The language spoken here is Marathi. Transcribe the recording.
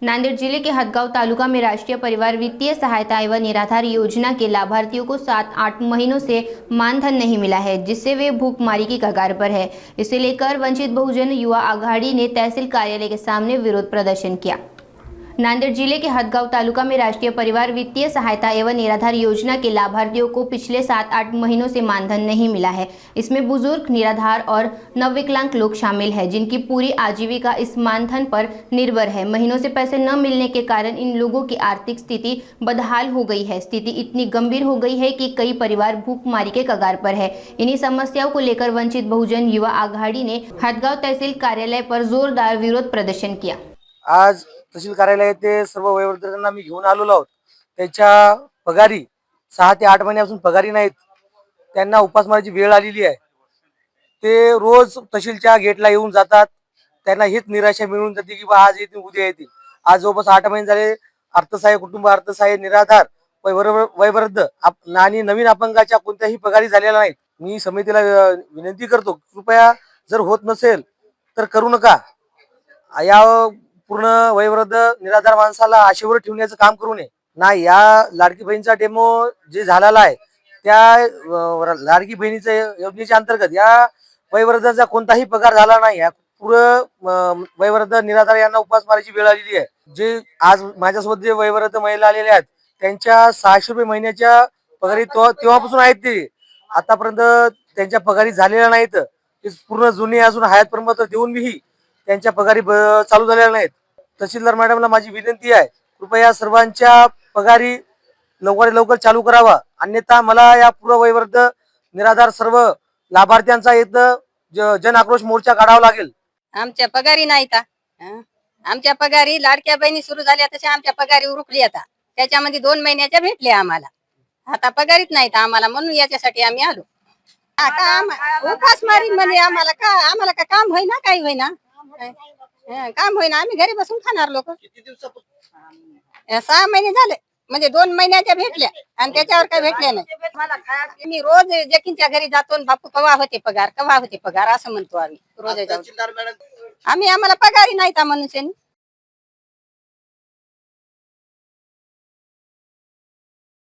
नांदेड़ जिले के हदगांव तालुका में राष्ट्रीय परिवार वित्तीय सहायता एवं निराधार योजना के लाभार्थियों को 7-8 महीनों से मानधन नहीं मिला है, जिससे वे भूखमरी की कगार पर है। इसे लेकर वंचित बहुजन युवा आघाड़ी ने तहसील कार्यालय के सामने विरोध प्रदर्शन किया। नांदेड़ जिले के हदगांव तालुका में राष्ट्रीय परिवार वित्तीय सहायता एवं निराधार योजना के लाभार्थियों को पिछले 7-8 महीनों से मानधन नहीं मिला है। इसमें बुजुर्ग, निराधार और नवविकलांग लोग शामिल हैं, जिनकी पूरी आजीविका इस मानधन पर निर्भर है। महीनों से पैसे न मिलने के कारण इन लोगों की आर्थिक स्थिति बदहाल हो गई है। स्थिति इतनी गंभीर हो गई है कि कई परिवार भूखमरी के कगार पर है। इन्हीं समस्याओं को लेकर वंचित बहुजन युवा आघाड़ी ने हदगांव तहसील कार्यालय पर जोरदार विरोध प्रदर्शन किया। आज तहसील कार्यालय येथे सर्व वयोवृद्धांना मी घेऊन आलेलो आहोत। त्याच्या पगारी 6 ते 8 महिन्यापासून पगारी नाहीत। त्यांना उपासमारीची वेळ आलेली आहे। ते रोज तहसीलच्या गेटला येऊन जातात। त्यांना हीच निराशा मिळून जाते की आज येतील उद्या येतील। आज जवळपास 8 महिने झाले अर्थसहाय्य, कुटुंब अर्थसहाय्य, निराधार, वयोवृद्ध आणि नवीन अपंगाच्या कोणत्याही पगारी झालेला नाही। मी समितीला विनंती करतो, कृपया जर होत नसेल तर करू नका। या पूर्ण वयोवृद्ध निराधार माणसाला आशेवर ठेवण्याचं काम करू नये। नाही, या लाडकी बहिणीचा डेमो जे झालेला आहे त्या लाडकी बहिणीच्या योजनेच्या अंतर्गत या वयोवृद्धांचा कोणताही पगार झाला नाही। पुरं वयोवृद्ध निराधार यांना उपासमारीची वेळ आलेली आहे। जे आज माझ्यासोबत जे वयोवृद्ध महिला आलेल्या आहेत त्यांच्या 600 रुपये महिन्याच्या पगारी तेव्हापासून आहेत। ते आतापर्यंत त्यांच्या पगारी झालेल्या नाहीत। ते पूर्ण जुने अजून हयात प्रमाणपत्र देऊन मी त्यांच्या पगारी चालू झालेल्या नाहीत। तहसीलदार मॅडमला माझी विनंती आहे, कृपया सर्वांच्या पगारी लवकरात लवकर चालू करावा, अन्यथा मला या पूर्ण वयोवृद्ध निराधार सर्व लाभार्थ्यांचा एक जन आक्रोश मोर्चा काढावा लागेल। आमच्या पगारी नाहीत। आमच्या पगारी लाडक्या बहिणी सुरू झाल्या तशा आमच्या पगारी उरकली आता। त्याच्यामध्ये 2 महिन्याच्या भेटले आम्हाला। आता पगारीत नाहीत आम्हाला, म्हणून याच्यासाठी आम्ही आलो। उपासमारी म्हणजे आम्हाला का काम होईना, काही होईना, काम होईना। आम्ही घरी बसून खाणार लोक। किती दिवसापासून? 6 महिने झाले, म्हणजे 2 महिन्याच्या भेटल्या आणि त्याच्यावर काही भेटल्या नाही। मी रोज जेकींच्या घरी जातो, बापू कवा होते पगार, कवा होते पगार असं म्हणतो आम्ही रोज जाऊन। आम्हाला पगारी नाहीत मनुष्यानी।